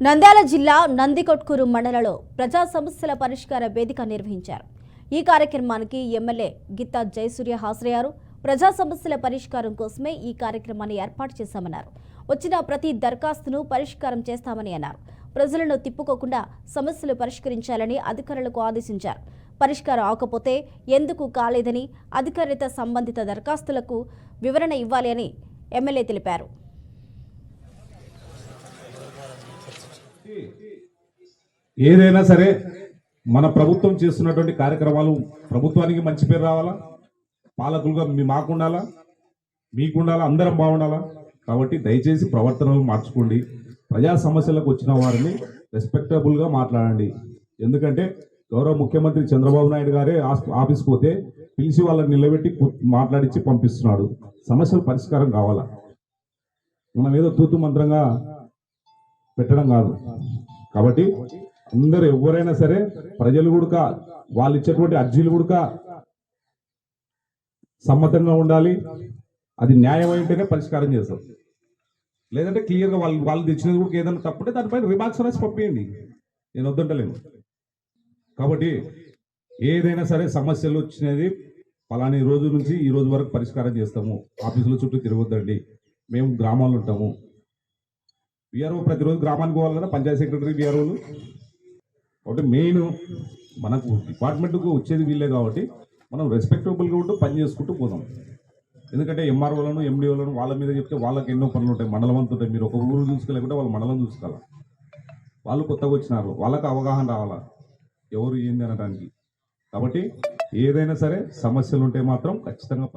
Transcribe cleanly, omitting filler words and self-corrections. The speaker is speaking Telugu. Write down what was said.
నంద్యాల జిల్లా నందికొట్కూరు మండలంలో ప్రజా సమస్యల పరిష్కార వేదిక నిర్వహించారు. ఈ కార్యక్రమానికి ఎమ్మెల్యే గిత్తా జయసూర్య హాజరయ్యారు. ప్రజా సమస్యల పరిష్కారం కోసమే ఈ కార్యక్రమాన్ని ఏర్పాటు చేశామన్నారు. వచ్చిన ప్రతి దరఖాస్తును పరిష్కారం చేస్తామని అన్నారు. ప్రజలను తిప్పుకోకుండా సమస్యలు పరిష్కరించాలని అధికారులకు ఆదేశించారు. పరిష్కారం అవకపోతే ఎందుకు కాలేదని అధికారిత సంబంధిత దరఖాస్తులకు వివరణ ఇవ్వాలి అని ఎమ్మెల్యే తెలిపారు. ఏదైనా సరే మన ప్రభుత్వం చేస్తున్నటువంటి కార్యక్రమాలు ప్రభుత్వానికి మంచి పేరు రావాలా, పాలకులుగా మాకుండాలా, మీకుండాలా, అందరం బాగుండాలా. కాబట్టి దయచేసి ప్రవర్తనలు మార్చుకోండి. ప్రజా సమస్యలకు వచ్చిన వారిని రెస్పెక్టబుల్గా మాట్లాడండి. ఎందుకంటే గౌరవ ముఖ్యమంత్రి చంద్రబాబు నాయుడు గారే ఆఫీస్కి పోతే పిలిచి వాళ్ళని నిలబెట్టి మాట్లాడించి పంపిస్తున్నాడు. సమస్యలు పరిష్కారం కావాలా, మనం ఏదో తూతు మంత్రంగా పెట్టడం కాదు. కాబట్టి అందరూ ఎవరైనా సరే ప్రజలు కూడా వాళ్ళు ఇచ్చేటువంటి అర్జీలు కూడా సమ్మతంగా ఉండాలి. అది న్యాయం అయితేనే పరిష్కారం చేస్తాం. లేదంటే క్లియర్గా వాళ్ళు తెచ్చినది కూడా ఏదైనా తప్పుంటే దానిపైన రిమార్క్స్ రాసి పంపించండి, నేను వద్దంటలేను. కాబట్టి ఏదైనా సరే సమస్యలు వచ్చినది పలాని రోజు నుంచి ఈ రోజు వరకు పరిష్కారం చేస్తాము. ఆఫీసుల చుట్టూ తిరగొద్దండి. మేము గ్రామాల్లో ఉంటాము. విఆర్ఓ ప్రతిరోజు గ్రామానికి పోవాలి కదా, పంచాయతీ సెక్రటరీ విఆర్ఓలు. కాబట్టి మెయిన్ మనకు డిపార్ట్మెంట్కు వచ్చేది వీళ్ళే కాబట్టి మనం రెస్పెక్టబుల్గా ఉంటూ పని చేసుకుంటూ పోదాం. ఎందుకంటే ఎంఆర్ఓలను ఎండిఓలను వాళ్ళ మీద చెప్తే వాళ్ళకి ఎన్నో పనులు ఉంటాయి, మండలం అంతా ఉంటాయి. మీరు ఒక ఊరు చూసుకోలేకుంటే వాళ్ళ మండలం చూసుకోవాలి. వాళ్ళు కొత్తగా వచ్చినారు, వాళ్ళకి అవగాహన రావాలా ఎవరు ఏంది అనడానికి. కాబట్టి ఏదైనా సరే సమస్యలు ఉంటే మాత్రం ఖచ్చితంగా